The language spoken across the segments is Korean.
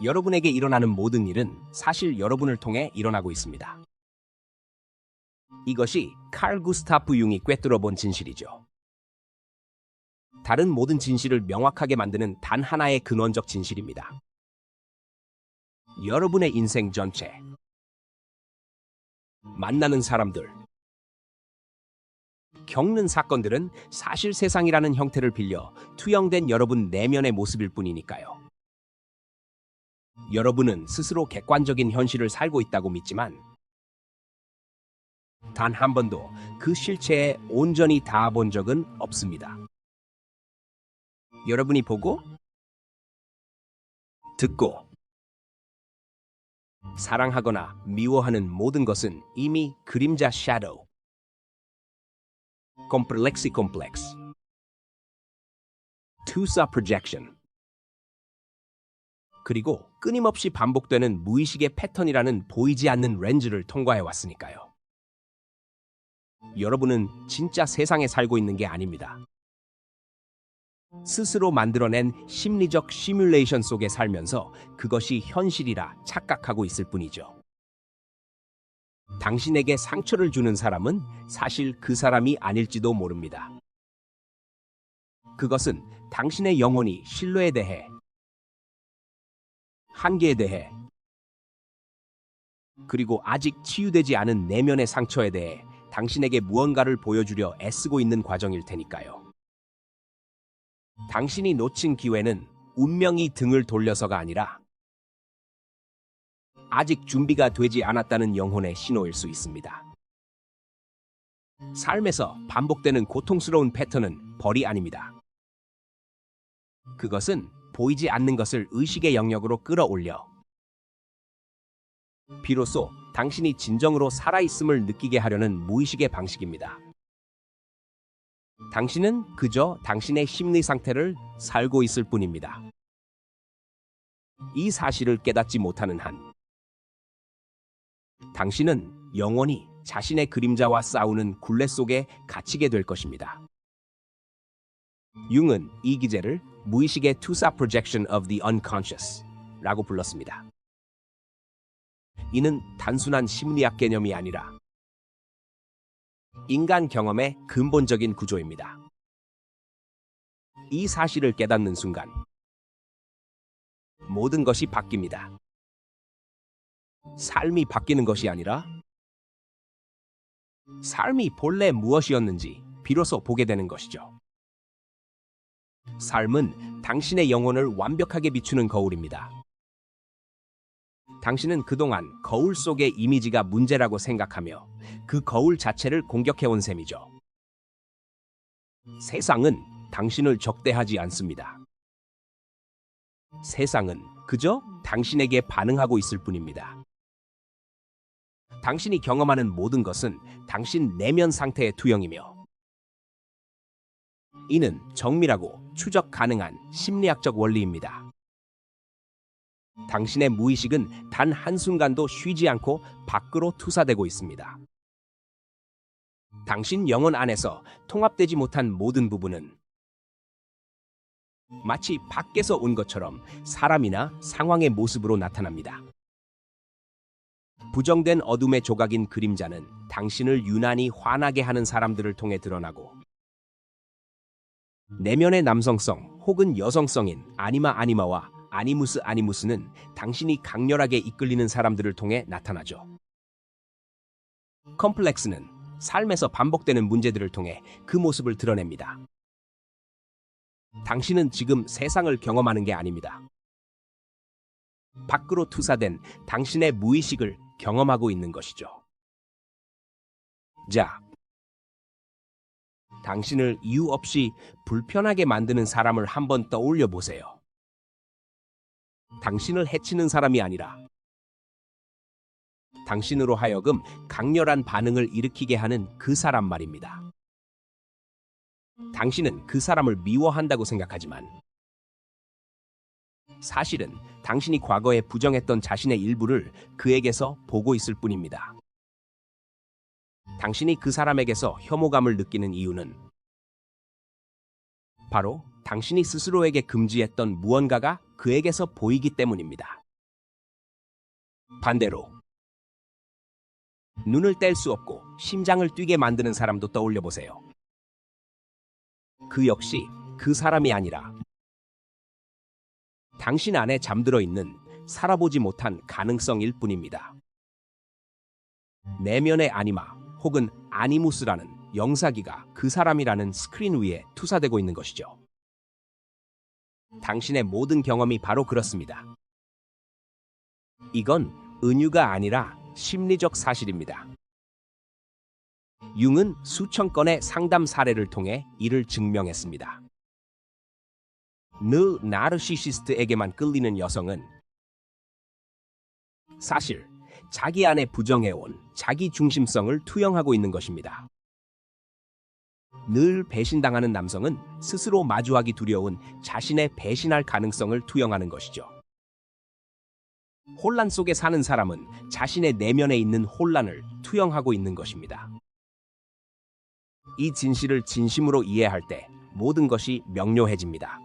여러분에게 일어나는 모든 일은 사실 여러분을 통해 일어나고 있습니다. 이것이 칼 구스타프 융이 꿰뚫어 본 진실이죠. 다른 모든 진실을 명확하게 만드는 단 하나의 근원적 진실입니다. 여러분의 인생 전체, 만나는 사람들, 겪는 사건들은 사실 세상이라는 형태를 빌려 투영된 여러분 내면의 모습일 뿐이니까요. 여러분은 스스로 객관적인 현실을 살고 있다고 믿지만 단 한 번도 그 실체에 온전히 닿아본 적은 없습니다. 여러분이 보고, 듣고, 사랑하거나 미워하는 모든 것은 이미 그림자 shadow, complexy complex, Tusa projection, 그리고 끊임없이 반복되는 무의식의 패턴이라는 보이지 않는 렌즈를 통과해 왔으니까요. 여러분은 진짜 세상에 살고 있는 게 아닙니다. 스스로 만들어낸 심리적 시뮬레이션 속에 살면서 그것이 현실이라 착각하고 있을 뿐이죠. 당신에게 상처를 주는 사람은 사실 그 사람이 아닐지도 모릅니다. 그것은 당신의 영혼이 신뢰에 대해, 한계에 대해, 그리고 아직 치유되지 않은 내면의 상처에 대해 당신에게 무언가를 보여주려 애쓰고 있는 과정일 테니까요. 당신이 놓친 기회는 운명이 등을 돌려서가 아니라 아직 준비가 되지 않았다는 영혼의 신호일 수 있습니다. 삶에서 반복되는 고통스러운 패턴은 벌이 아닙니다. 그것은 보이지 않는 것을 의식의 영역으로 끌어올려 비로소 당신이 진정으로 살아있음을 느끼게 하려는 무의식의 방식입니다. 당신은 그저 당신의 심리 상태를 살고 있을 뿐입니다. 이 사실을 깨닫지 못하는 한, 당신은 영원히 자신의 그림자와 싸우는 굴레 속에 갇히게 될 것입니다. 융은 이 기제를 무의식의 Tusa projection of the unconscious 라고 불렀습니다. 이는 단순한 심리학 개념이 아니라 인간 경험의 근본적인 구조입니다. 이 사실을 깨닫는 순간 모든 것이 바뀝니다. 삶이 바뀌는 것이 아니라 삶이 본래 무엇이었는지 비로소 보게 되는 것이죠. 삶은 당신의 영혼을 완벽하게 비추는 거울입니다. 당신은 그동안 거울 속의 이미지가 문제라고 생각하며 그 거울 자체를 공격해온 셈이죠. 세상은 당신을 적대하지 않습니다. 세상은 그저 당신에게 반응하고 있을 뿐입니다. 당신이 경험하는 모든 것은 당신 내면 상태의 투영이며 이는 정밀하고 추적 가능한 심리학적 원리입니다. 당신의 무의식은 단 한순간도 쉬지 않고 밖으로 투사되고 있습니다. 당신 영혼 안에서 통합되지 못한 모든 부분은 마치 밖에서 온 것처럼 사람이나 상황의 모습으로 나타납니다. 부정된 어둠의 조각인 그림자는 당신을 유난히 화나게 하는 사람들을 통해 드러나고 내면의 남성성 혹은 여성성인 아니마 아니마와 아니무스 아니무스는 당신이 강렬하게 이끌리는 사람들을 통해 나타나죠. 컴플렉스는 삶에서 반복되는 문제들을 통해 그 모습을 드러냅니다. 당신은 지금 세상을 경험하는 게 아닙니다. 밖으로 투사된 당신의 무의식을 경험하고 있는 것이죠. 자, 당신을 이유 없이 불편하게 만드는 사람을 한번 떠올려 보세요. 당신을 해치는 사람이 아니라 당신으로 하여금 강렬한 반응을 일으키게 하는 그 사람 말입니다. 당신은 그 사람을 미워한다고 생각하지만 사실은 당신이 과거에 부정했던 자신의 일부를 그에게서 보고 있을 뿐입니다. 당신이 그 사람에게서 혐오감을 느끼는 이유는 바로 당신이 스스로에게 금지했던 무언가가 그에게서 보이기 때문입니다. 반대로 눈을 뗄 수 없고 심장을 뛰게 만드는 사람도 떠올려 보세요. 그 역시 그 사람이 아니라 당신 안에 잠들어 있는 살아보지 못한 가능성일 뿐입니다. 내면의 아니마 혹은 아니무스라는 영사기가 그 사람이라는 스크린 위에 투사되고 있는 것이죠. 당신의 모든 경험이 바로 그렇습니다. 이건 은유가 아니라 심리적 사실입니다. 융은 수천 건의 상담 사례를 통해 이를 증명했습니다. 늘 나르시시스트에게만 끌리는 여성은 사실 자기 안에 부정해온 자기 중심성을 투영하고 있는 것입니다. 늘 배신당하는 남성은 스스로 마주하기 두려운 자신의 배신할 가능성을 투영하는 것이죠. 혼란 속에 사는 사람은 자신의 내면에 있는 혼란을 투영하고 있는 것입니다. 이 진실을 진심으로 이해할 때 모든 것이 명료해집니다.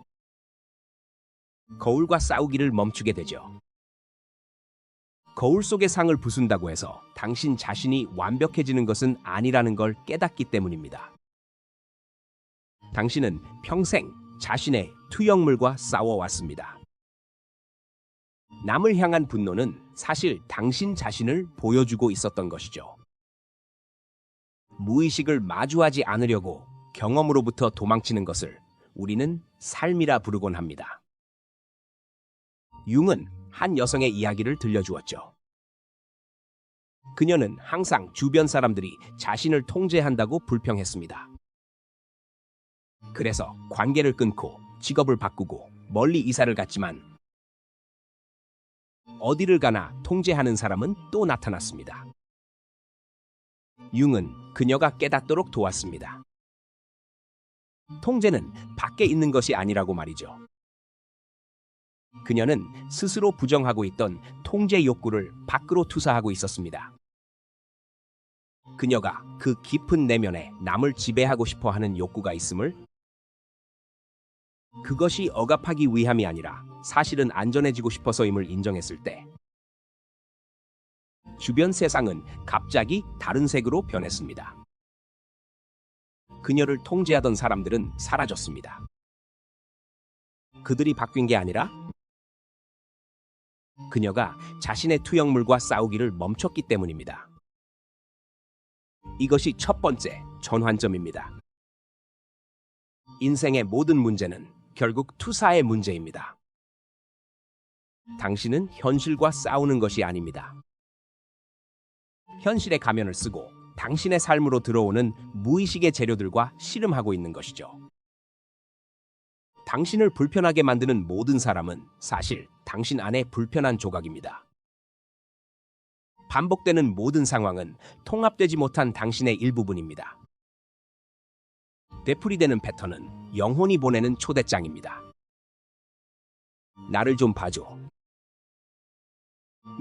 거울과 싸우기를 멈추게 되죠. 거울 속의 상을 부순다고 해서 당신 자신이 완벽해지는 것은 아니라는 걸 깨닫기 때문입니다. 당신은 평생 자신의 투영물과 싸워왔습니다. 남을 향한 분노는 사실 당신 자신을 보여주고 있었던 것이죠. 무의식을 마주하지 않으려고 경험으로부터 도망치는 것을 우리는 삶이라 부르곤 합니다. 융은 한 여성의 이야기를 들려주었죠. 그녀는 항상 주변 사람들이 자신을 통제한다고 불평했습니다. 그래서 관계를 끊고 직업을 바꾸고 멀리 이사를 갔지만 어디를 가나 통제하는 사람은 또 나타났습니다. 융은 그녀가 깨닫도록 도왔습니다. 통제는 밖에 있는 것이 아니라고 말이죠. 그녀는 스스로 부정하고 있던 통제 욕구를 밖으로 투사하고 있었습니다. 그녀가 그 깊은 내면에 남을 지배하고 싶어 하는 욕구가 있음을, 그것이 억압하기 위함이 아니라 사실은 안전해지고 싶어서임을 인정했을 때 주변 세상은 갑자기 다른 색으로 변했습니다. 그녀를 통제하던 사람들은 사라졌습니다. 그들이 바뀐 게 아니라 그녀가 자신의 투영물과 싸우기를 멈췄기 때문입니다. 이것이 첫 번째 전환점입니다. 인생의 모든 문제는 결국 투사의 문제입니다. 당신은 현실과 싸우는 것이 아닙니다. 현실의 가면을 쓰고 당신의 삶으로 들어오는 무의식의 재료들과 씨름하고 있는 것이죠. 당신을 불편하게 만드는 모든 사람은 사실 당신 안에 불편한 조각입니다. 반복되는 모든 상황은 통합되지 못한 당신의 일부분입니다. 되풀이되는 패턴은 영혼이 보내는 초대장입니다. 나를 좀 봐줘.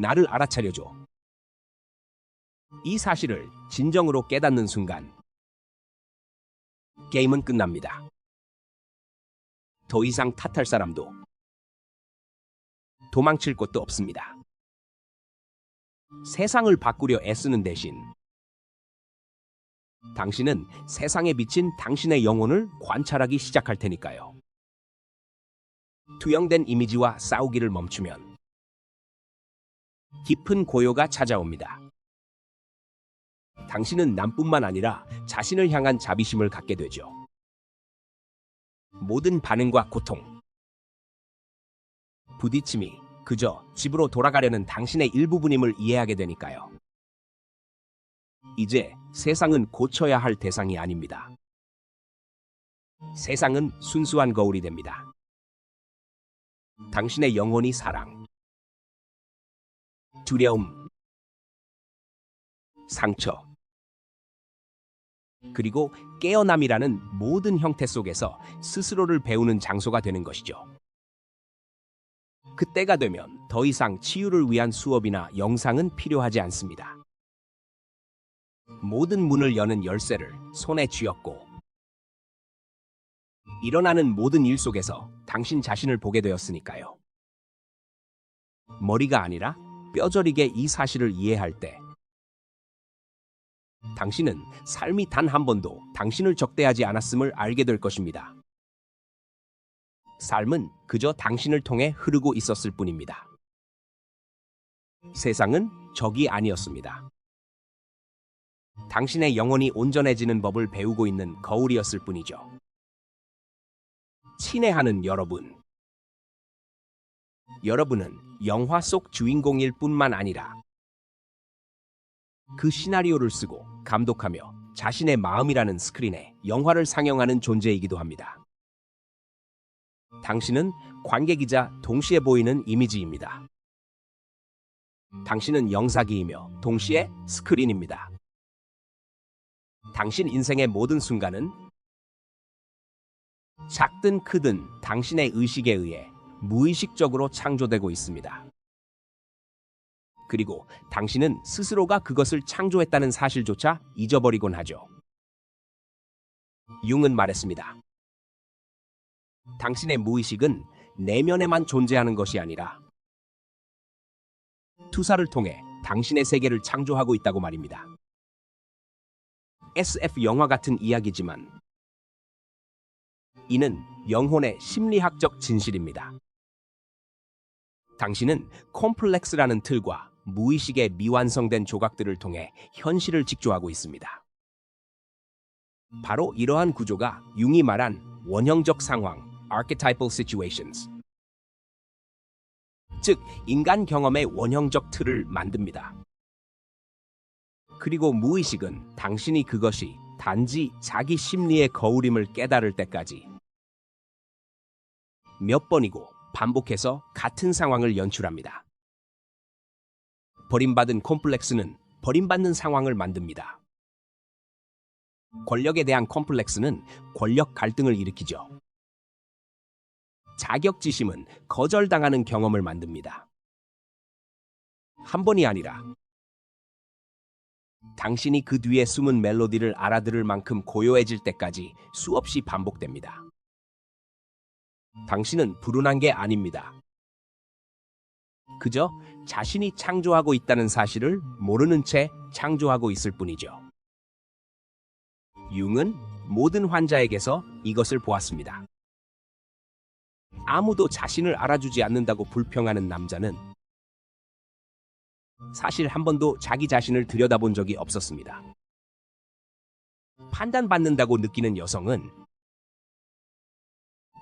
나를 알아차려줘. 이 사실을 진정으로 깨닫는 순간 게임은 끝납니다. 더 이상 탓할 사람도 도망칠 곳도 없습니다. 세상을 바꾸려 애쓰는 대신 당신은 세상에 비친 당신의 영혼을 관찰하기 시작할 테니까요. 투영된 이미지와 싸우기를 멈추면 깊은 고요가 찾아옵니다. 당신은 남뿐만 아니라 자신을 향한 자비심을 갖게 되죠. 모든 반응과 고통, 부딪힘이 그저 집으로 돌아가려는 당신의 일부분임을 이해하게 되니까요. 이제 세상은 고쳐야 할 대상이 아닙니다. 세상은 순수한 거울이 됩니다. 당신의 영혼이 사랑, 두려움, 상처, 그리고 깨어남이라는 모든 형태 속에서 스스로를 배우는 장소가 되는 것이죠. 그때가 되면 더 이상 치유를 위한 수업이나 영상은 필요하지 않습니다. 모든 문을 여는 열쇠를 손에 쥐었고 일어나는 모든 일 속에서 당신 자신을 보게 되었으니까요. 머리가 아니라 뼈저리게 이 사실을 이해할 때 당신은 삶이 단 한 번도 당신을 적대하지 않았음을 알게 될 것입니다. 삶은 그저 당신을 통해 흐르고 있었을 뿐입니다. 세상은 적이 아니었습니다. 당신의 영혼이 온전해지는 법을 배우고 있는 거울이었을 뿐이죠. 친애하는 여러분. 여러분은 영화 속 주인공일 뿐만 아니라 그 시나리오를 쓰고 감독하며 자신의 마음이라는 스크린에 영화를 상영하는 존재이기도 합니다. 당신은 관객이자 동시에 보이는 이미지입니다. 당신은 영상이이며 동시에 스크린입니다. 당신 인생의 모든 순간은 작든 크든 당신의 의식에 의해 무의식적으로 창조되고 있습니다. 그리고 당신은 스스로가 그것을 창조했다는 사실조차 잊어버리곤 하죠. 융은 말했습니다. 당신의 무의식은 내면에만 존재하는 것이 아니라 투사를 통해 당신의 세계를 창조하고 있다고 말입니다. SF 영화 같은 이야기지만 이는 영혼의 심리학적 진실입니다. 당신은 콤플렉스라는 틀과 무의식의 미완성된 조각들을 통해 현실을 직조하고 있습니다. 바로 이러한 구조가 융이 말한 원형적 상황, archetypal situations, 즉 인간 경험의 원형적 틀을 만듭니다. 그리고 무의식은 당신이 그것이 단지 자기 심리의 거울임을 깨달을 때까지 몇 번이고 반복해서 같은 상황을 연출합니다. 버림받은 콤플렉스는 버림받는 상황을 만듭니다. 권력에 대한 콤플렉스는 권력 갈등을 일으키죠. 자격지심은 거절당하는 경험을 만듭니다. 한 번이 아니라 당신이 그 뒤에 숨은 멜로디를 알아들을 만큼 고요해질 때까지 수없이 반복됩니다. 당신은 불운한 게 아닙니다. 그저 자신이 창조하고 있다는 사실을 모르는 채 창조하고 있을 뿐이죠. 융은 모든 환자에게서 이것을 보았습니다. 아무도 자신을 알아주지 않는다고 불평하는 남자는 사실 한 번도 자기 자신을 들여다본 적이 없었습니다. 판단받는다고 느끼는 여성은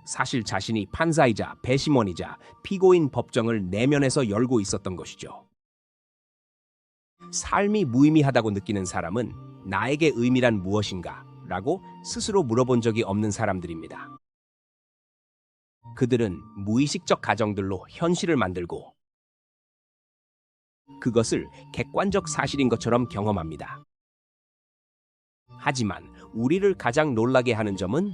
사실 자신이 판사이자 배심원이자 피고인 법정을 내면에서 열고 있었던 것이죠. 삶이 무의미하다고 느끼는 사람은 나에게 의미란 무엇인가? 라고 스스로 물어본 적이 없는 사람들입니다. 그들은 무의식적 가정들로 현실을 만들고 그것을 객관적 사실인 것처럼 경험합니다. 하지만 우리를 가장 놀라게 하는 점은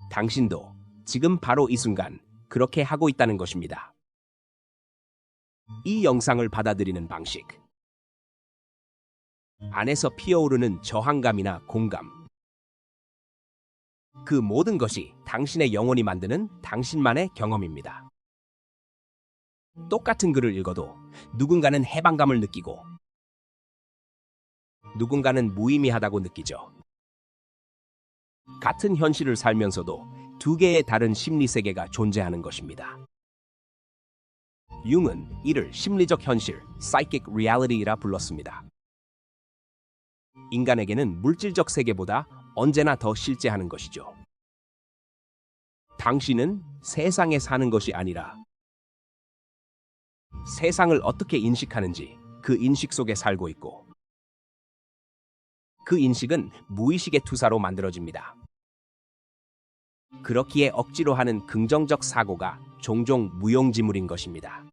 당신도 지금 바로 이 순간 그렇게 하고 있다는 것입니다. 이 영상을 받아들이는 방식, 안에서 피어오르는 저항감이나 공감, 그 모든 것이 당신의 영혼이 만드는 당신만의 경험입니다. 똑같은 글을 읽어도 누군가는 해방감을 느끼고 누군가는 무의미하다고 느끼죠. 같은 현실을 살면서도 두 개의 다른 심리 세계가 존재하는 것입니다. 융은 이를 심리적 현실, psychic reality라 불렀습니다. 인간에게는 물질적 세계보다 언제나 더 실제하는 것이죠. 당신은 세상에 사는 것이 아니라 세상을 어떻게 인식하는지 그 인식 속에 살고 있고 그 인식은 무의식의 투사로 만들어집니다. 그렇기에 억지로 하는 긍정적 사고가 종종 무용지물인 것입니다.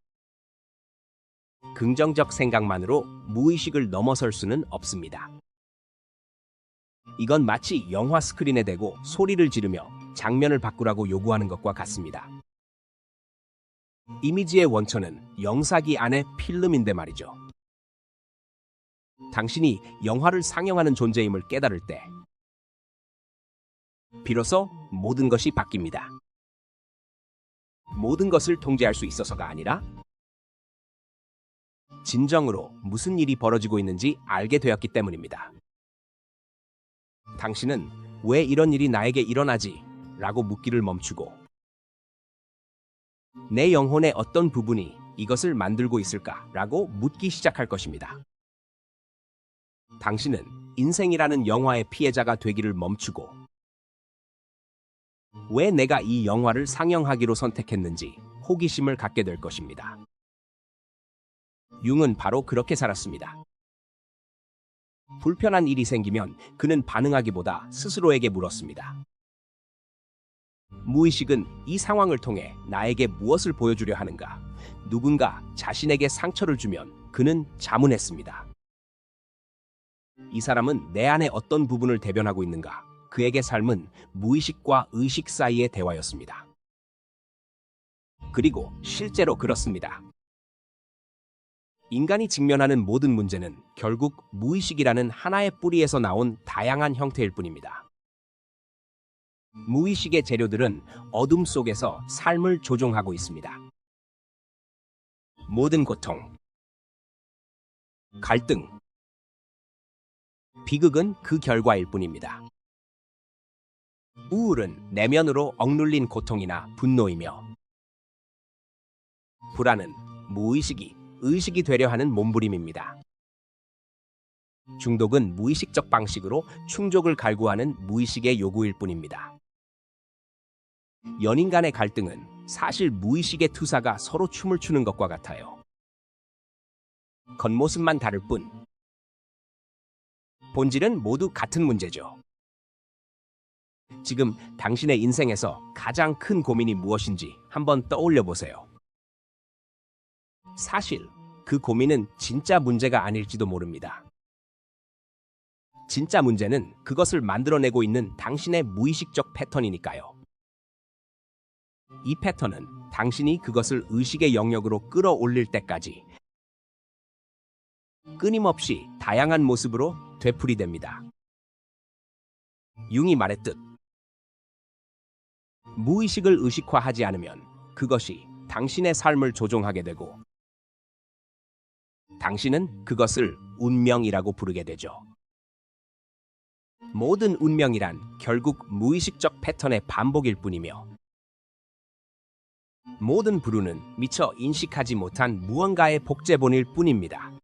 긍정적 생각만으로 무의식을 넘어설 수는 없습니다. 이건 마치 영화 스크린에 대고 소리를 지르며 장면을 바꾸라고 요구하는 것과 같습니다. 이미지의 원천은 영상기 안의 필름인데 말이죠. 당신이 영화를 상영하는 존재임을 깨달을 때 비로소 모든 것이 바뀝니다. 모든 것을 통제할 수 있어서가 아니라 진정으로 무슨 일이 벌어지고 있는지 알게 되었기 때문입니다. 당신은 왜 이런 일이 나에게 일어나지? 라고 묻기를 멈추고 내 영혼의 어떤 부분이 이것을 만들고 있을까? 라고 묻기 시작할 것입니다. 당신은 인생이라는 영화의 피해자가 되기를 멈추고 왜 내가 이 영화를 상영하기로 선택했는지 호기심을 갖게 될 것입니다. 융은 바로 그렇게 살았습니다. 불편한 일이 생기면 그는 반응하기보다 스스로에게 물었습니다. 무의식은 이 상황을 통해 나에게 무엇을 보여주려 하는가? 누군가 자신에게 상처를 주면 그는 자문했습니다. 이 사람은 내 안에 어떤 부분을 대변하고 있는가? 그에게 삶은 무의식과 의식 사이의 대화였습니다. 그리고 실제로 그렇습니다. 인간이 직면하는 모든 문제는 결국 무의식이라는 하나의 뿌리에서 나온 다양한 형태일 뿐입니다. 무의식의 재료들은 어둠 속에서 삶을 조종하고 있습니다. 모든 고통, 갈등, 비극은 그 결과일 뿐입니다. 우울은 내면으로 억눌린 고통이나 분노이며 불안은 무의식이 의식이 되려 하는 몸부림입니다. 중독은 무의식적 방식으로 충족을 갈구하는 무의식의 요구일 뿐입니다. 연인 간의 갈등은 사실 무의식의 투사가 서로 춤을 추는 것과 같아요. 겉모습만 다를 뿐 본질은 모두 같은 문제죠. 지금 당신의 인생에서 가장 큰 고민이 무엇인지 한번 떠올려 보세요. 사실 그 고민은 진짜 문제가 아닐지도 모릅니다. 진짜 문제는 그것을 만들어내고 있는 당신의 무의식적 패턴이니까요. 이 패턴은 당신이 그것을 의식의 영역으로 끌어올릴 때까지 끊임없이 다양한 모습으로 되풀이됩니다. 융이 말했듯 무의식을 의식화하지 않으면 그것이 당신의 삶을 조종하게 되고 당신은 그것을 운명이라고 부르게 되죠. 모든 운명이란 결국 무의식적 패턴의 반복일 뿐이며 모든 불운은 미처 인식하지 못한 무언가의 복제본일 뿐입니다.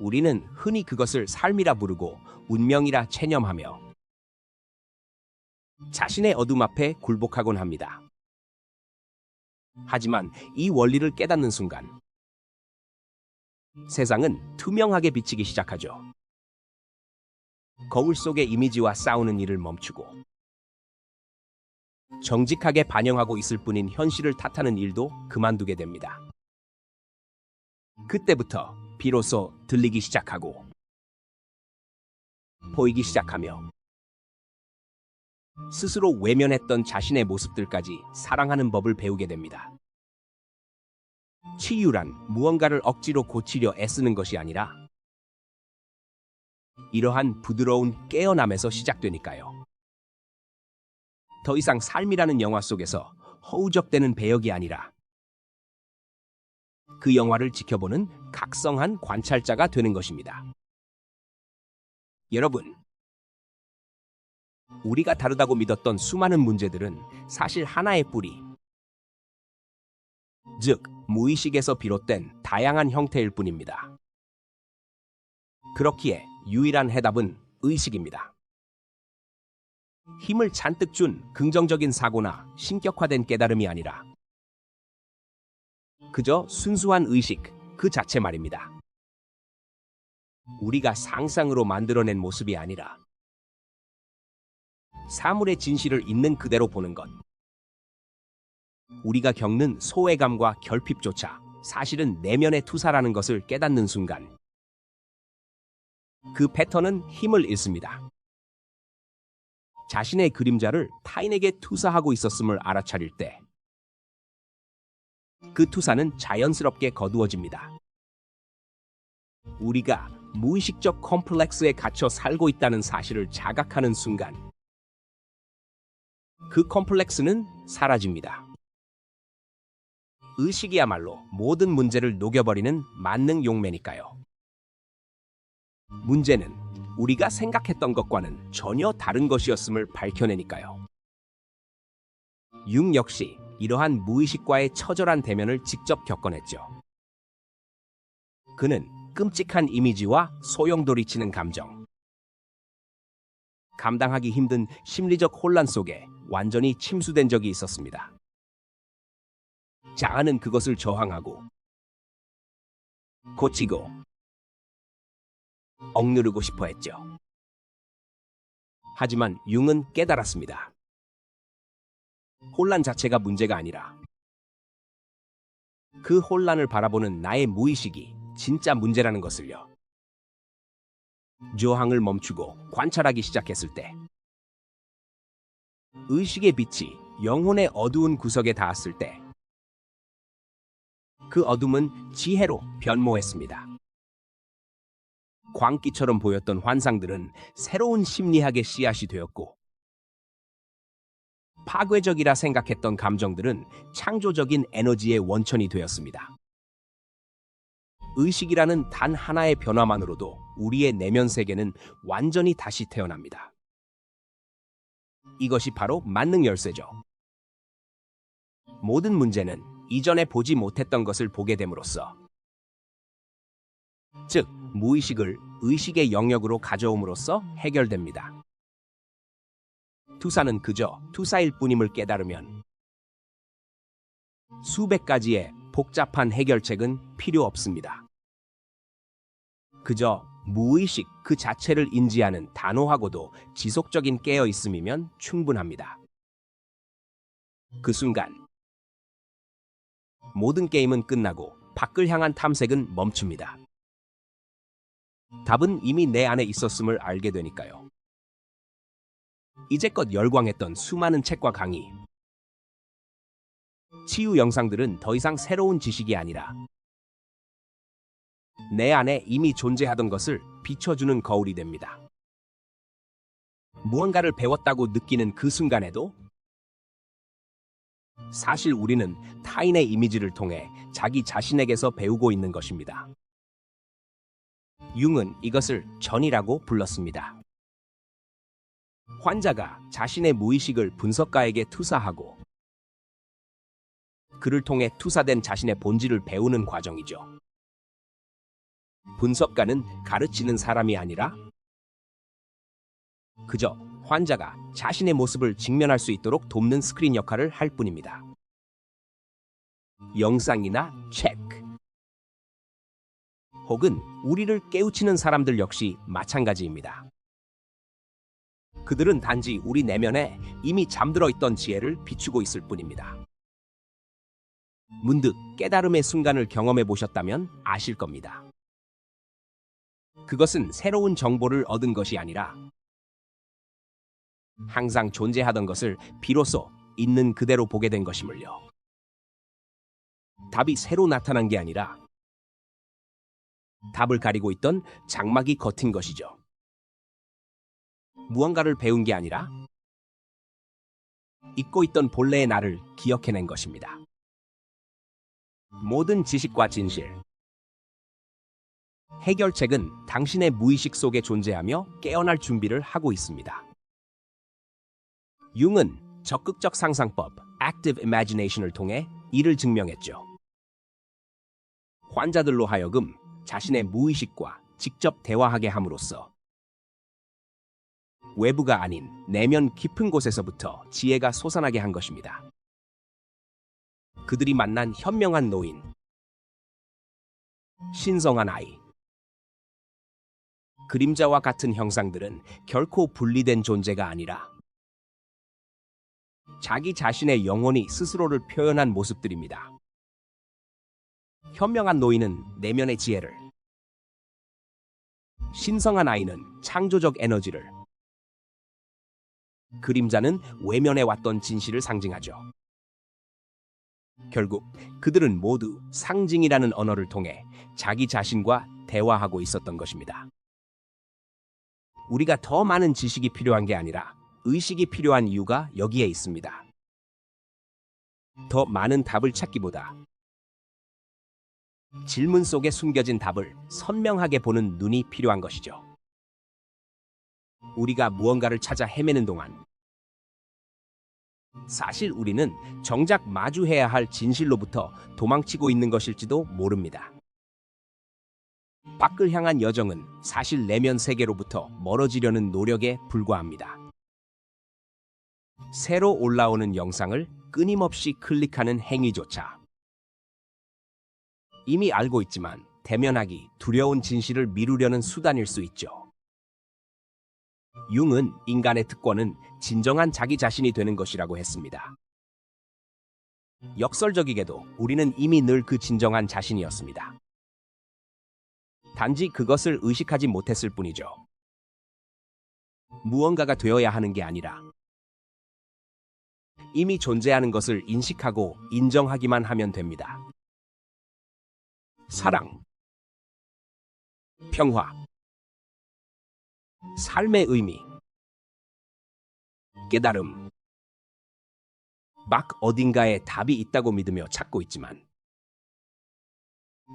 우리는 흔히 그것을 삶이라 부르고 운명이라 체념하며 자신의 어둠 앞에 굴복하곤 합니다. 하지만 이 원리를 깨닫는 순간 세상은 투명하게 비치기 시작하죠. 거울 속의 이미지와 싸우는 일을 멈추고 정직하게 반영하고 있을 뿐인 현실을 탓하는 일도 그만두게 됩니다. 그때부터 비로소 들리기 시작하고 보이기 시작하며 스스로 외면했던 자신의 모습들까지 사랑하는 법을 배우게 됩니다. 치유란 무언가를 억지로 고치려 애쓰는 것이 아니라 이러한 부드러운 깨어남에서 시작되니까요. 더 이상 삶이라는 영화 속에서 허우적대는 배역이 아니라 그 영화를 지켜보는 각성한 관찰자가 되는 것입니다. 여러분, 우리가 다르다고 믿었던 수많은 문제들은 사실 하나의 뿌리, 즉 무의식에서 비롯된 다양한 형태일 뿐입니다. 그렇기에 유일한 해답은 의식입니다. 힘을 잔뜩 준 긍정적인 사고나 신격화된 깨달음이 아니라 그저 순수한 의식 그 자체 말입니다. 우리가 상상으로 만들어낸 모습이 아니라 사물의 진실을 있는 그대로 보는 것. 우리가 겪는 소외감과 결핍조차 사실은 내면의 투사라는 것을 깨닫는 순간 그 패턴은 힘을 잃습니다. 자신의 그림자를 타인에게 투사하고 있었음을 알아차릴 때 그 투사는 자연스럽게 거두어집니다. 우리가 무의식적 컴플렉스에 갇혀 살고 있다는 사실을 자각하는 순간 그 컴플렉스는 사라집니다. 의식이야말로 모든 문제를 녹여버리는 만능 용매니까요. 문제는 우리가 생각했던 것과는 전혀 다른 것이었음을 밝혀내니까요. 융 역시 이러한 무의식과의 처절한 대면을 직접 겪어냈죠. 그는 끔찍한 이미지와 소용돌이치는 감정, 감당하기 힘든 심리적 혼란 속에 완전히 침수된 적이 있었습니다. 자아는 그것을 저항하고 고치고 억누르고 싶어 했죠. 하지만 융은 깨달았습니다. 혼란 자체가 문제가 아니라 그 혼란을 바라보는 나의 무의식이 진짜 문제라는 것을요. 저항을 멈추고 관찰하기 시작했을 때 의식의 빛이 영혼의 어두운 구석에 닿았을 때 그 어둠은 지혜로 변모했습니다. 광기처럼 보였던 환상들은 새로운 심리학의 씨앗이 되었고 파괴적이라 생각했던 감정들은 창조적인 에너지의 원천이 되었습니다. 의식이라는 단 하나의 변화만으로도 우리의 내면 세계는 완전히 다시 태어납니다. 이것이 바로 만능 열쇠죠. 모든 문제는 이전에 보지 못했던 것을 보게 됨으로써, 즉 무의식을 의식의 영역으로 가져옴으로써 해결됩니다. 투사는 그저 투사일 뿐임을 깨달으면 수백 가지의 복잡한 해결책은 필요 없습니다. 그저 무의식 그 자체를 인지하는 단호하고도 지속적인 깨어있음이면 충분합니다. 그 순간 모든 게임은 끝나고 밖을 향한 탐색은 멈춥니다. 답은 이미 내 안에 있었음을 알게 되니까요. 이제껏 열광했던 수많은 책과 강의, 치유 영상들은 더 이상 새로운 지식이 아니라 내 안에 이미 존재하던 것을 비춰주는 거울이 됩니다. 무언가를 배웠다고 느끼는 그 순간에도 사실 우리는 타인의 이미지를 통해 자기 자신에게서 배우고 있는 것입니다. 융은 이것을 전이라고 불렀습니다. 환자가 자신의 무의식을 분석가에게 투사하고 그를 통해 투사된 자신의 본질을 배우는 과정이죠. 분석가는 가르치는 사람이 아니라 그저 환자가 자신의 모습을 직면할 수 있도록 돕는 스크린 역할을 할 뿐입니다. 영상이나 책, 혹은 우리를 깨우치는 사람들 역시 마찬가지입니다. 그들은 단지 우리 내면에 이미 잠들어 있던 지혜를 비추고 있을 뿐입니다. 문득 깨달음의 순간을 경험해 보셨다면 아실 겁니다. 그것은 새로운 정보를 얻은 것이 아니라 항상 존재하던 것을 비로소 있는 그대로 보게 된 것임을요. 답이 새로 나타난 게 아니라 답을 가리고 있던 장막이 겉인 것이죠. 무언가를 배운 게 아니라 잊고 있던 본래의 나를 기억해낸 것입니다. 모든 지식과 진실, 해결책은 당신의 무의식 속에 존재하며 깨어날 준비를 하고 있습니다. 융은 적극적 상상법, Active Imagination을 통해 이를 증명했죠. 환자들로 하여금 자신의 무의식과 직접 대화하게 함으로써 외부가 아닌 내면 깊은 곳에서부터 지혜가 솟아나게 한 것입니다. 그들이 만난 현명한 노인, 신성한 아이, 그림자와 같은 형상들은 결코 분리된 존재가 아니라 자기 자신의 영혼이 스스로를 표현한 모습들입니다. 현명한 노인은 내면의 지혜를, 신성한 아이는 창조적 에너지를, 그림자는 외면해 왔던 진실을 상징하죠. 결국 그들은 모두 상징이라는 언어를 통해 자기 자신과 대화하고 있었던 것입니다. 우리가 더 많은 지식이 필요한 게 아니라 의식이 필요한 이유가 여기에 있습니다. 더 많은 답을 찾기보다 질문 속에 숨겨진 답을 선명하게 보는 눈이 필요한 것이죠. 우리가 무언가를 찾아 헤매는 동안 사실 우리는 정작 마주해야 할 진실로부터 도망치고 있는 것일지도 모릅니다. 밖을 향한 여정은 사실 내면 세계로부터 멀어지려는 노력에 불과합니다. 새로 올라오는 영상을 끊임없이 클릭하는 행위조차 이미 알고 있지만 대면하기 두려운 진실을 미루려는 수단일 수 있죠. 융은 인간의 특권은 진정한 자기 자신이 되는 것이라고 했습니다. 역설적이게도 우리는 이미 늘 그 진정한 자신이었습니다. 단지 그것을 의식하지 못했을 뿐이죠. 무언가가 되어야 하는 게 아니라 이미 존재하는 것을 인식하고 인정하기만 하면 됩니다. 사랑, 평화, 삶의 의미, 깨달음. 막 어딘가에 답이 있다고 믿으며 찾고 있지만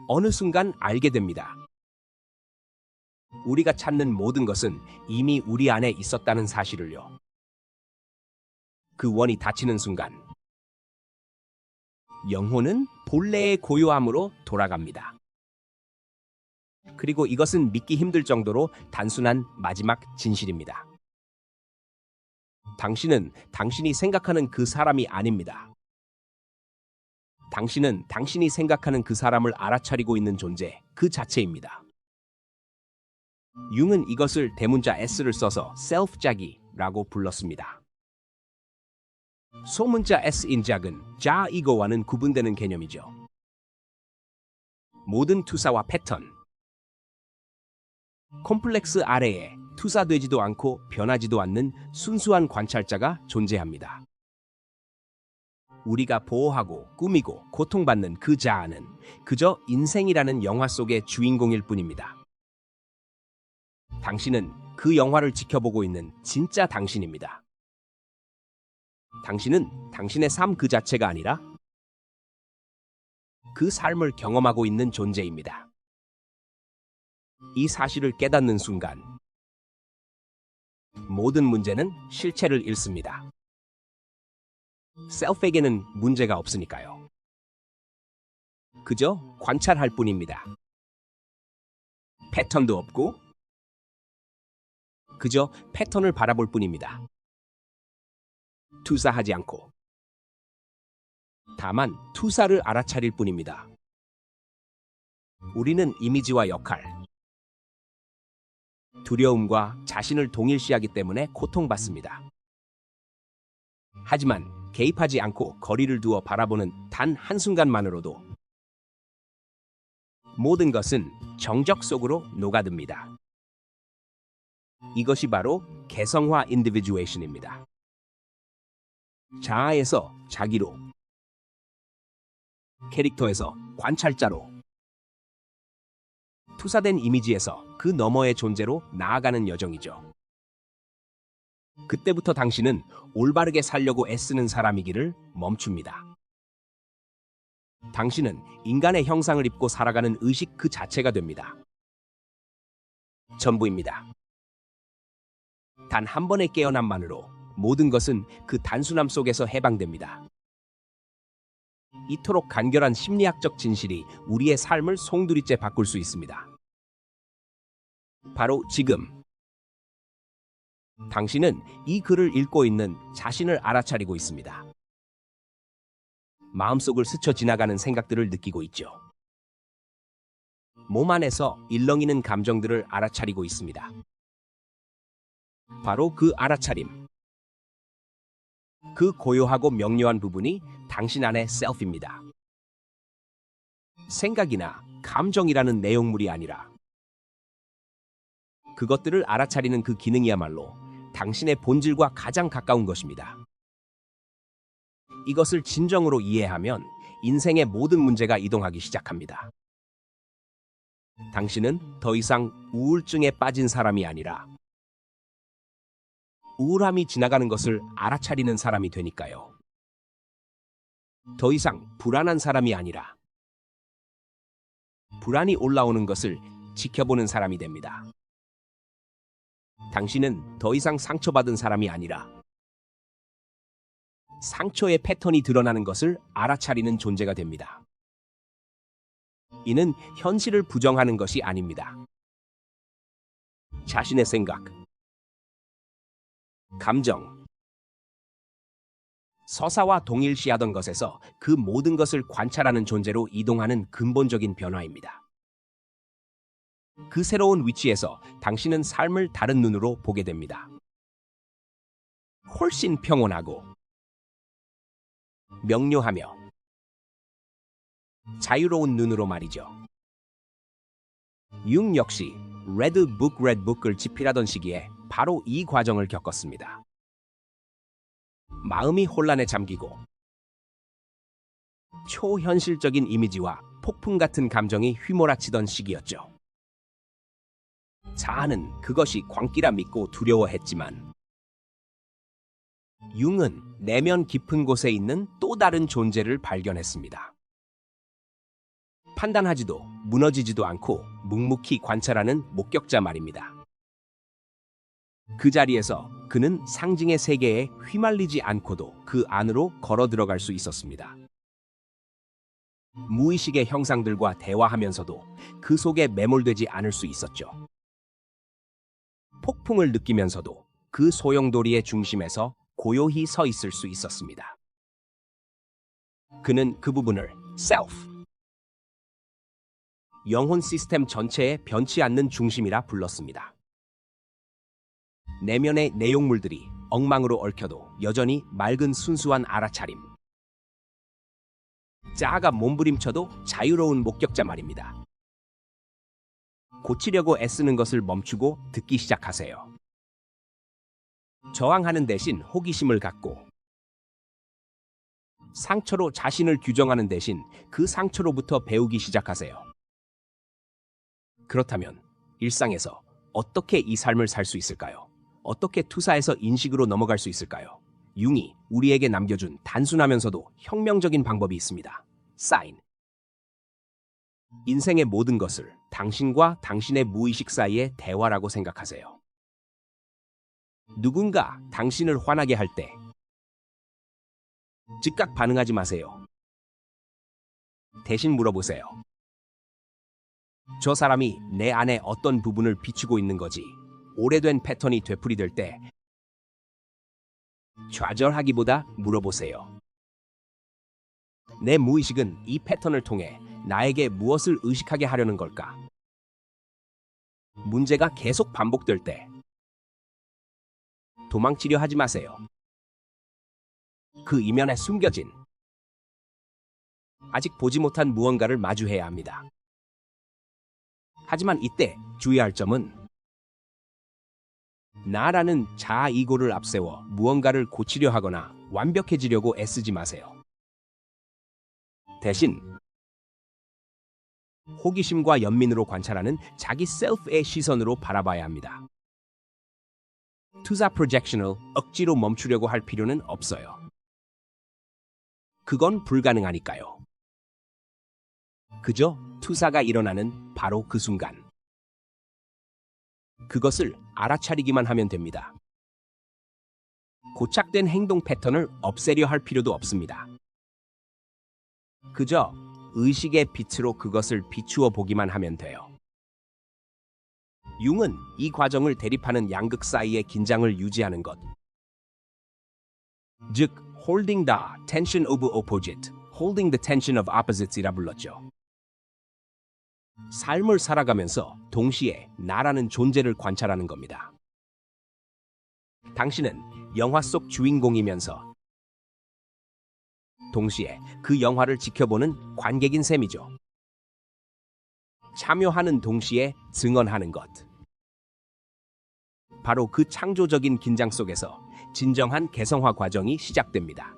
어느 순간 알게 됩니다. 우리가 찾는 모든 것은 이미 우리 안에 있었다는 사실을요. 그 원이 닫히는 순간 영혼은 본래의 고요함으로 돌아갑니다. 그리고 이것은 믿기 힘들 정도로 단순한 마지막 진실입니다. 당신은 당신이 생각하는 그 사람이 아닙니다. 당신은 당신이 생각하는 그 사람을 알아차리고 있는 존재 그 자체입니다. 융은 이것을 대문자 S를 써서 self-자기라고 불렀습니다. 소문자 S인 작은 자이거와는 구분되는 개념이죠. 모든 투사와 패턴, 콤플렉스 아래에 투사되지도 않고 변하지도 않는 순수한 관찰자가 존재합니다. 우리가 보호하고 꾸미고 고통받는 그 자아는 그저 인생이라는 영화 속의 주인공일 뿐입니다. 당신은 그 영화를 지켜보고 있는 진짜 당신입니다. 당신은 당신의 삶 그 자체가 아니라 그 삶을 경험하고 있는 존재입니다. 이 사실을 깨닫는 순간 모든 문제는 실체를 잃습니다. 셀프에게는 문제가 없으니까요. 그저 관찰할 뿐입니다. 패턴도 없고 그저 패턴을 바라볼 뿐입니다. 투사하지 않고 다만 투사를 알아차릴 뿐입니다. 우리는 이미지와 역할, 두려움과 자신을 동일시하기 때문에 고통받습니다. 하지만 개입하지 않고 거리를 두어 바라보는 단 한순간만으로도 모든 것은 정적 속으로 녹아듭니다. 이것이 바로 개성화 인디비주에이션입니다. 자아에서 자기로, 캐릭터에서 관찰자로, 투사된 이미지에서 그 너머의 존재로 나아가는 여정이죠. 그때부터 당신은 올바르게 살려고 애쓰는 사람이기를 멈춥니다. 당신은 인간의 형상을 입고 살아가는 의식 그 자체가 됩니다. 전부입니다. 단 한 번의 깨어남만으로 모든 것은 그 단순함 속에서 해방됩니다. 이토록 간결한 심리학적 진실이 우리의 삶을 송두리째 바꿀 수 있습니다. 바로 지금 당신은 이 글을 읽고 있는 자신을 알아차리고 있습니다. 마음속을 스쳐 지나가는 생각들을 느끼고 있죠. 몸 안에서 일렁이는 감정들을 알아차리고 있습니다. 바로 그 알아차림, 그 고요하고 명료한 부분이 당신 안의 셀프입니다. 생각이나 감정이라는 내용물이 아니라 그것들을 알아차리는 그 기능이야말로 당신의 본질과 가장 가까운 것입니다. 이것을 진정으로 이해하면 인생의 모든 문제가 이동하기 시작합니다. 당신은 더 이상 우울증에 빠진 사람이 아니라 우울함이 지나가는 것을 알아차리는 사람이 되니까요. 더 이상 불안한 사람이 아니라 불안이 올라오는 것을 지켜보는 사람이 됩니다. 당신은 더 이상 상처받은 사람이 아니라 상처의 패턴이 드러나는 것을 알아차리는 존재가 됩니다. 이는 현실을 부정하는 것이 아닙니다. 자신의 생각, 감정, 서사와 동일시하던 것에서 그 모든 것을 관찰하는 존재로 이동하는 근본적인 변화입니다. 그 새로운 위치에서 당신은 삶을 다른 눈으로 보게 됩니다. 훨씬 평온하고 명료하며 자유로운 눈으로 말이죠. 융 역시 레드북을 집필하던 시기에 바로 이 과정을 겪었습니다. 마음이 혼란에 잠기고 초현실적인 이미지와 폭풍 같은 감정이 휘몰아치던 시기였죠. 자아는 그것이 광기라 믿고 두려워했지만 융은 내면 깊은 곳에 있는 또 다른 존재를 발견했습니다. 판단하지도 무너지지도 않고 묵묵히 관찰하는 목격자 말입니다. 그 자리에서 그는 상징의 세계에 휘말리지 않고도 그 안으로 걸어 들어갈 수 있었습니다. 무의식의 형상들과 대화하면서도 그 속에 매몰되지 않을 수 있었죠. 폭풍을 느끼면서도 그 소용돌이의 중심에서 고요히 서 있을 수 있었습니다. 그는 그 부분을 self, 영혼 시스템 전체에 변치 않는 중심이라 불렀습니다. 내면의 내용물들이 엉망으로 얽혀도 여전히 맑은 순수한 알아차림. 자아가 몸부림쳐도 자유로운 목격자 말입니다. 고치려고 애쓰는 것을 멈추고 듣기 시작하세요. 저항하는 대신 호기심을 갖고 상처로 자신을 규정하는 대신 그 상처로부터 배우기 시작하세요. 그렇다면 일상에서 어떻게 이 삶을 살 수 있을까요? 어떻게 투사에서 인식으로 넘어갈 수 있을까요? 융이 우리에게 남겨준 단순하면서도 혁명적인 방법이 있습니다. 사인. 인생의 모든 것을 당신과 당신의 무의식 사이의 대화라고 생각하세요. 누군가 당신을 화나게 할 때 즉각 반응하지 마세요. 대신 물어보세요. 저 사람이 내 안에 어떤 부분을 비추고 있는 거지? 오래된 패턴이 되풀이될 때 좌절하기보다 물어보세요. 내 무의식은 이 패턴을 통해 나에게 무엇을 의식하게 하려는 걸까? 문제가 계속 반복될 때 도망치려 하지 마세요. 그 이면에 숨겨진 아직 보지 못한 무언가를 마주해야 합니다. 하지만 이때 주의할 점은 나라는 자아 이고를 앞세워 무언가를 고치려 하거나 완벽해지려고 애쓰지 마세요. 대신 호기심과 연민으로 관찰하는 자기 셀프의 시선으로 바라봐야 합니다. 투사 프로젝셔널 억지로 멈추려고 할 필요는 없어요. 그건 불가능하니까요. 그저 투사가 일어나는 바로 그 순간. 그것을 알아차리기만 하면 됩니다. 고착된 행동 패턴을 없애려 할 필요도 없습니다. 그저 의식의 빛으로 그것을 비추어 보기만 하면 돼요. 융은 이 과정을 대립하는 양극 사이의 긴장을 유지하는 것, 즉 holding the tension of opposite, holding the tension of opposites이라 불렀죠. 삶을 살아가면서 동시에 나라는 존재를 관찰하는 겁니다. 당신은 영화 속 주인공이면서 동시에 그 영화를 지켜보는 관객인 셈이죠. 참여하는 동시에 증언하는 것. 바로 그 창조적인 긴장 속에서 진정한 개성화 과정이 시작됩니다.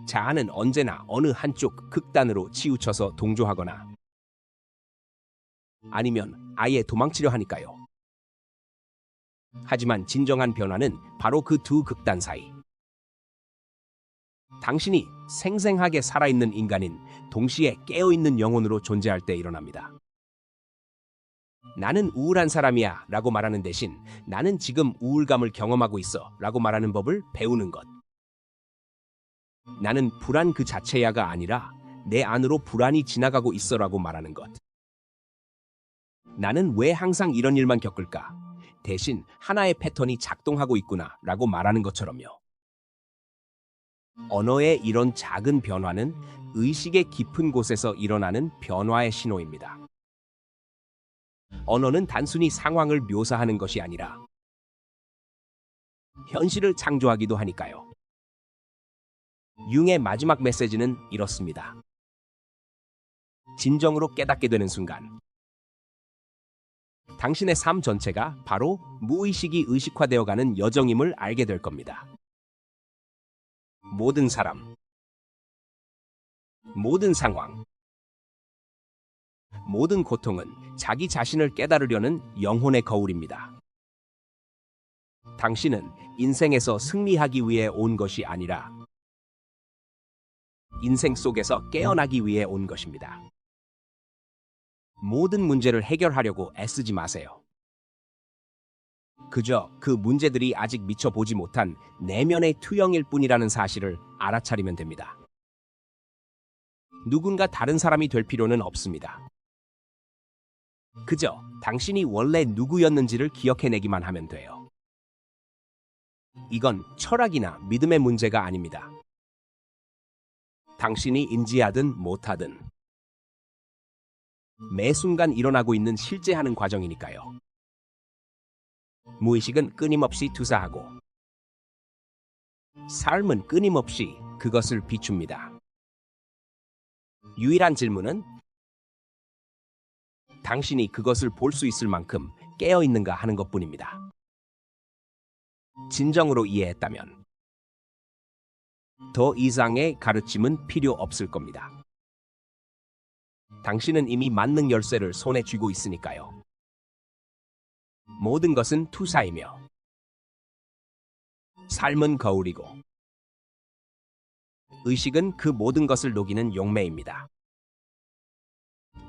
자아는 언제나 어느 한쪽 극단으로 치우쳐서 동조하거나 아니면 아예 도망치려 하니까요. 하지만 진정한 변화는 바로 그 두 극단 사이. 당신이 생생하게 살아있는 인간인 동시에 깨어있는 영혼으로 존재할 때 일어납니다. 나는 우울한 사람이야 라고 말하는 대신 나는 지금 우울감을 경험하고 있어 라고 말하는 법을 배우는 것. 나는 불안 그 자체야가 아니라 내 안으로 불안이 지나가고 있어 라고 말하는 것. 나는 왜 항상 이런 일만 겪을까? 대신 하나의 패턴이 작동하고 있구나 라고 말하는 것처럼요. 언어의 이런 작은 변화는 의식의 깊은 곳에서 일어나는 변화의 신호입니다. 언어는 단순히 상황을 묘사하는 것이 아니라 현실을 창조하기도 하니까요. 융의 마지막 메시지는 이렇습니다. 진정으로 깨닫게 되는 순간, 당신의 삶 전체가 바로 무의식이 의식화되어가는 여정임을 알게 될 겁니다. 모든 사람, 모든 상황, 모든 고통은 자기 자신을 깨달으려는 영혼의 거울입니다. 당신은 인생에서 승리하기 위해 온 것이 아니라 인생 속에서 깨어나기 위해 온 것입니다. 모든 문제를 해결하려고 애쓰지 마세요. 그저 그 문제들이 아직 미처 보지 못한 내면의 투영일 뿐이라는 사실을 알아차리면 됩니다. 누군가 다른 사람이 될 필요는 없습니다. 그저 당신이 원래 누구였는지를 기억해내기만 하면 돼요. 이건 철학이나 믿음의 문제가 아닙니다. 당신이 인지하든 못하든 매 순간 일어나고 있는 실제하는 과정이니까요. 무의식은 끊임없이 투사하고 삶은 끊임없이 그것을 비춥니다. 유일한 질문은 당신이 그것을 볼 수 있을 만큼 깨어있는가 하는 것뿐입니다. 진정으로 이해했다면 더 이상의 가르침은 필요 없을 겁니다. 당신은 이미 만능 열쇠를 손에 쥐고 있으니까요. 모든 것은 투사이며 삶은 거울이고 의식은 그 모든 것을 녹이는 용매입니다.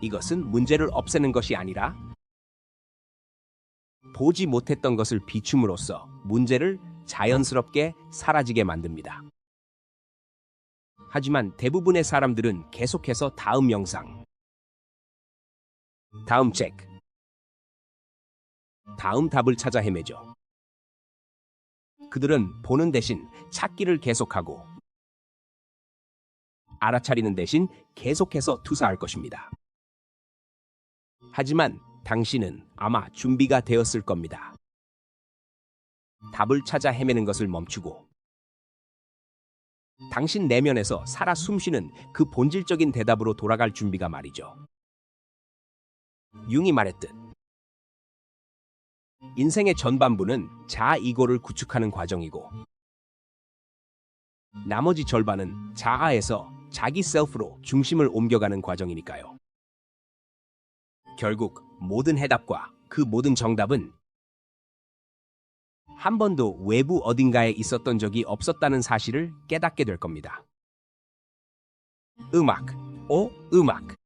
이것은 문제를 없애는 것이 아니라 보지 못했던 것을 비춤으로써 문제를 자연스럽게 사라지게 만듭니다. 하지만 대부분의 사람들은 계속해서 다음 영상, 다음 책, 다음 답을 찾아 헤매죠. 그들은 보는 대신 찾기를 계속하고 알아차리는 대신 계속해서 투사할 것입니다. 하지만 당신은 아마 준비가 되었을 겁니다. 답을 찾아 헤매는 것을 멈추고 당신 내면에서 살아 숨쉬는 그 본질적인 대답으로 돌아갈 준비가 말이죠. 융이 말했듯 인생의 전반부는 자이고를 구축하는 과정이고 나머지 절반은 자아에서 자기 셀프로 중심을 옮겨가는 과정이니까요. 결국 모든 해답과 그 모든 정답은 한 번도 외부 어딘가에 있었던 적이 없었다는 사실을 깨닫게 될 겁니다. 음악.